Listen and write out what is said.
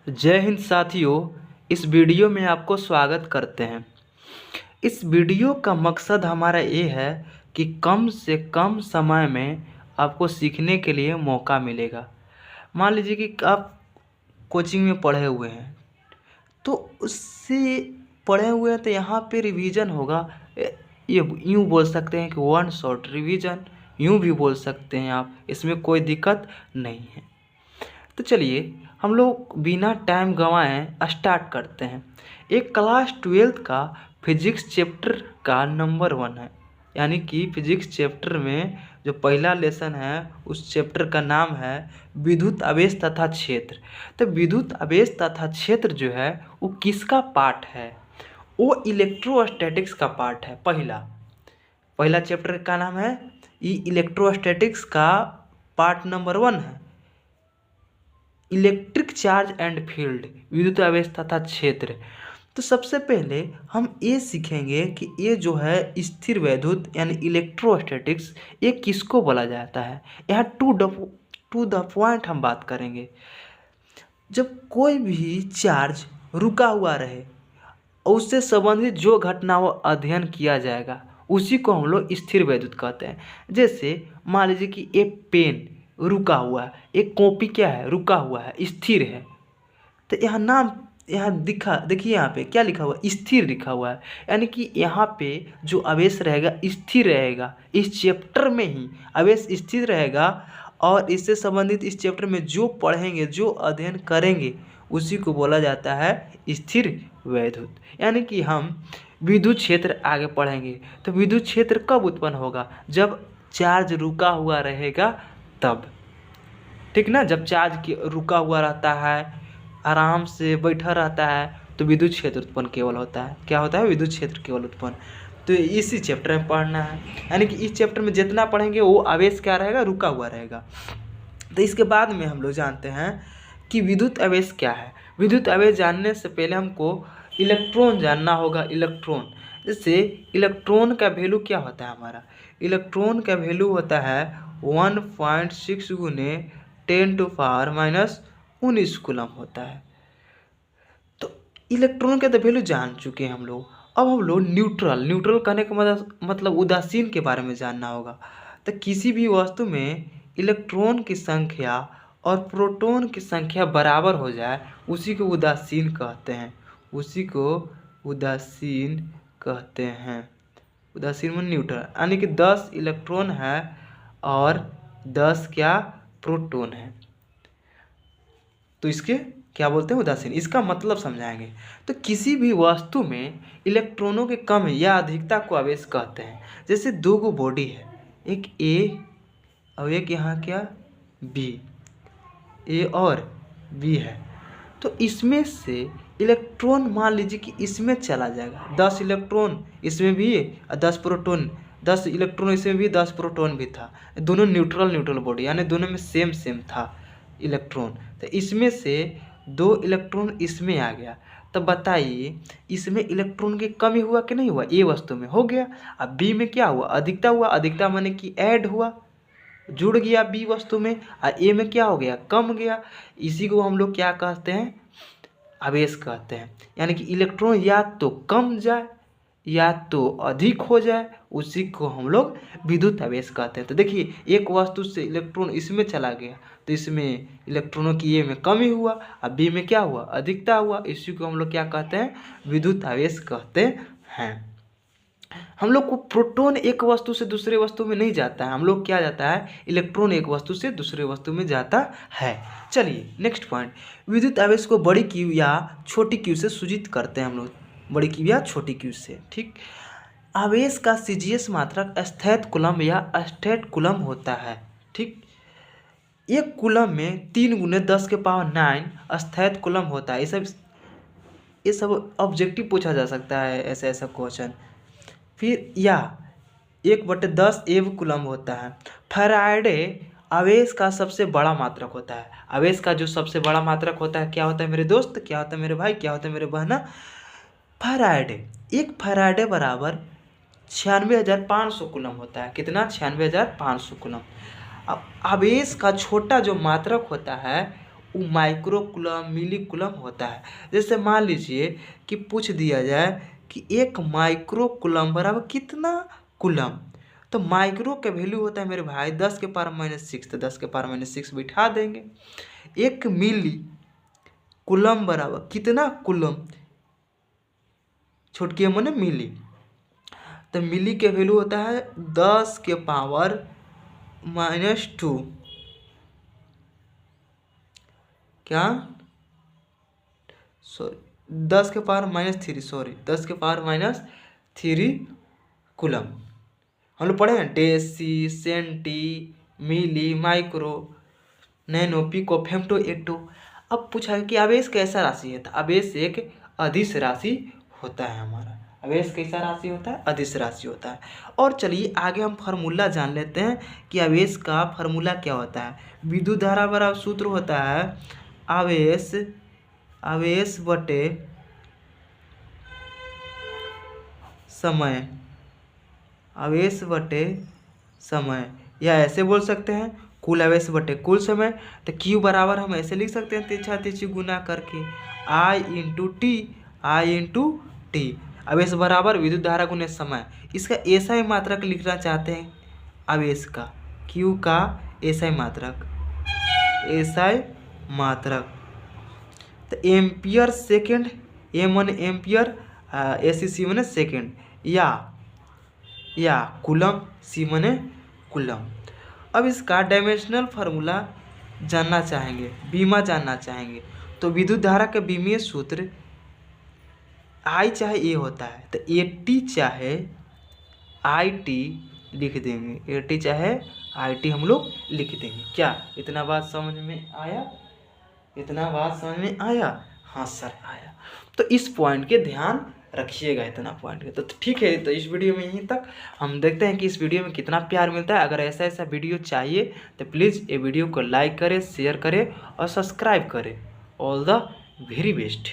जय हिंद साथियों। इस वीडियो में आपको स्वागत करते हैं। इस वीडियो का मकसद हमारा ये है कि कम से कम समय में आपको सीखने के लिए मौका मिलेगा। मान लीजिए कि आप कोचिंग में पढ़े हुए हैं, तो उससे पढ़े हुए हैं तो यहाँ पे रिवीजन होगा। ये यूँ बोल सकते हैं कि वन शॉट रिवीजन, यूँ भी बोल सकते हैं आप, इसमें कोई दिक्कत नहीं है। तो चलिए हम लोग बिना टाइम गंवाए स्टार्ट करते हैं। एक क्लास 12th का फिजिक्स चैप्टर का नंबर 1 है, यानी कि फिजिक्स चैप्टर में जो पहला लेसन है उस चैप्टर का नाम है विद्युत आवेश तथा क्षेत्र। तो विद्युत आवेश तथा क्षेत्र जो है वो किसका पार्ट है? वो इलेक्ट्रोस्टैटिक्स का पार्ट है। पहला चैप्टर का नाम है इलेक्ट्रोस्टैटिक्स का पार्ट नंबर 1 है, इलेक्ट्रिक चार्ज एंड फील्ड, विद्युत आवेश तथा क्षेत्र। तो सबसे पहले हम ये सीखेंगे कि ये जो है स्थिर वैद्युत यानी इलेक्ट्रोस्टैटिक्स, ये किसको बोला जाता है। यहाँ टू द पॉइंट हम बात करेंगे। जब कोई भी चार्ज रुका हुआ रहे और उससे संबंधित जो घटना वो अध्ययन किया जाएगा उसी को हम लोग स्थिर वैद्युत कहते हैं। जैसे मान लीजिए कि एक पेन रुका हुआ है, एक कॉपी क्या है, रुका हुआ है, स्थिर है। तो यहाँ नाम देखिए यहाँ पे क्या लिखा हुआ है, स्थिर लिखा हुआ है। यानी कि यहाँ पे जो आवेश रहेगा स्थिर रहेगा। इस चैप्टर में ही आवेश स्थिर रहेगा और इससे संबंधित इस चैप्टर में जो पढ़ेंगे, जो अध्ययन करेंगे उसी को बोला जाता है स्थिर वैद्युत। यानी कि हम विद्युत क्षेत्र आगे पढ़ेंगे। तो विद्युत क्षेत्र कब उत्पन्न होगा? जब चार्ज रुका हुआ रहेगा तब, ठीक ना। जब चार्ज रुका हुआ रहता है, आराम से बैठा रहता है, तो विद्युत क्षेत्र उत्पन्न केवल होता है। क्या होता है? विद्युत क्षेत्र केवल उत्पन्न। तो इसी चैप्टर में पढ़ना है। यानी कि इस चैप्टर में जितना पढ़ेंगे वो आवेश क्या रहेगा, रुका हुआ रहेगा। तो इसके बाद में हम लोग जानते हैं कि विद्युत आवेश क्या है। विद्युत आवेश जानने से पहले हमको इलेक्ट्रॉन जानना होगा। इलेक्ट्रॉन, जैसे इलेक्ट्रॉन का वैल्यू क्या होता है हमारा? इलेक्ट्रॉन का वैल्यू होता है 1.6 गुने 10⁻⁻⁰ कूलम होता है। तो इलेक्ट्रॉन का तो वैल्यू जान चुके हैं हम लोग। अब हम लोग न्यूट्रल कहने का मतलब उदासीन के बारे में जानना होगा। तो किसी भी वस्तु में इलेक्ट्रॉन की संख्या और प्रोटॉन की संख्या बराबर हो जाए उसी को उदासीन कहते हैं। उसी को उदासीन कहते हैं। उदासीन में न्यूट्रल, यानी कि 10 इलेक्ट्रॉन है और 10 क्या प्रोटॉन है, तो इसके क्या बोलते हैं? उदासीन। इसका मतलब समझाएंगे। तो किसी भी वस्तु में इलेक्ट्रॉनों के कम या अधिकता को आवेश कहते हैं। जैसे दो गो बॉडी है, एक ए और एक यहाँ क्या बी, ए और बी है। तो इसमें से इलेक्ट्रॉन मान लीजिए कि इसमें चला जाएगा, 10 इलेक्ट्रॉन इसमें भी और 10 प्रोटॉन, 10 इलेक्ट्रॉन इसमें भी 10 प्रोटॉन भी था। दोनों न्यूट्रल बॉडी, यानी दोनों में सेम था इलेक्ट्रॉन। तो इसमें से 2 इलेक्ट्रॉन इसमें आ गया। तो बताइए इसमें इलेक्ट्रॉन की कमी हुआ कि नहीं हुआ? ए वस्तु में हो गया। अब बी में क्या हुआ? अधिकता हुआ। अधिकता माने कि ऐड हुआ, जुड़ गया बी वस्तु में। और ए में क्या हो गया? कम गया। इसी को हम लोग क्या कहते हैं? आवेश कहते हैं। यानी कि इलेक्ट्रॉन या तो कम जाए या तो अधिक हो जाए, उसी को हम लोग विद्युत आवेश कहते हैं। तो देखिए एक वस्तु से इलेक्ट्रॉन इसमें चला गया तो इसमें इलेक्ट्रॉनों की ए में कमी हुआ और बी में क्या हुआ? अधिकता हुआ। इसी को हम लोग क्या कहते हैं? विद्युत आवेश कहते हैं। हम लोग को प्रोटॉन एक वस्तु से दूसरे वस्तु में नहीं जाता है। हम लोग क्या जाता है? इलेक्ट्रॉन एक वस्तु से दूसरे वस्तु में जाता है। चलिए नेक्स्ट पॉइंट, विद्युत आवेश को बड़ी क्यू या छोटी क्यू से सूचित करते हैं हम लोग। बड़ी क्यू या छोटी क्यू से, ठीक। आवेश का सीजीएस मात्रक स्थैत कूलम या अस्टेट कूलम होता है, ठीक। एक कूलम में 3 × 10⁹ स्थैत कूलम होता है। ये सब ऑब्जेक्टिव पूछा जा सकता है, ऐसा क्वेश्चन। फिर या 1/10 एव कूलम होता है। फैराडे आवेश का सबसे बड़ा मात्रक होता है। आवेश का जो सबसे बड़ा मात्रक होता है क्या होता है मेरे दोस्त, क्या होता है मेरे भाई, क्या होता है मेरे बहना? फैराडे। एक फैराडे बराबर 96,500 कूलम होता है। कितना? 96,500 कूलम। अब आवेश का छोटा जो मात्रक होता है वो माइक्रो कूलम मिली कूलम होता है। जैसे मान लीजिए कि पूछ दिया जाए कि एक माइक्रो कूलम बराबर कितना कूलम, तो माइक्रो का वैल्यू होता है मेरे भाई 10⁻⁻⁶, तो 10⁻⁻⁶ बिठा देंगे। एक मिली कूलम बराबर कितना कूलम, छोटकी मैंने मिली, तो मिली के वैल्यू होता है 10⁻⁻², क्या सॉरी 10⁻⁻3, सॉरी 10⁻⁻3 कूलम। हम लोग पढ़े हैं डेसी, सेंटी, मिली, माइक्रो, नैनो, पिको, फेम्टो, एटो। अब पूछा कि आवेश कैसा राशि है, तो आवेश एक अदिश राशि होता है हमारा। आवेश कैसा राशि होता है, अदिश राशि होता है। और चलिए आगे हम फार्मूला जान लेते हैं कि आवेश का फार्मूला क्या होता है। विद्युत धारा बराबर सूत्र होता है आवेश बटे समय, आवेश बटे समय, या ऐसे बोल सकते हैं कुल आवेश बटे कुल समय। तो Q बराबर हम ऐसे लिख सकते हैं तिरछा तिरछी गुना करके I इंटू टी। आवेश बराबर विद्युत धारा गुने समय। इसका एसआई मात्रक लिखना चाहते हैं आवेश का, Q का एसआई मात्रक, तो ampere second, M one ampere, एसी मने सेकेंड, या कूलम, सी मने कूलम। अब इसका डायमेंशनल फार्मूला जानना चाहेंगे, बीमा जानना चाहेंगे, तो विद्युत धारा का बीमीय सूत्र आई चाहे ए होता है, तो एटी चाहे आई टी लिख देंगे, एटी चाहे आई टी हम लोग लिख देंगे। क्या इतना बात समझ में आया? इतना बात समझ में आया? हाँ सर आया। तो इस पॉइंट के ध्यान रखिएगा, इतना पॉइंट के। तो ठीक है, तो इस वीडियो में यहीं तक। हम देखते हैं कि इस वीडियो में कितना प्यार मिलता है। अगर ऐसा वीडियो चाहिए तो प्लीज़ ये वीडियो को लाइक करें, शेयर करें और सब्सक्राइब करें। All the very best.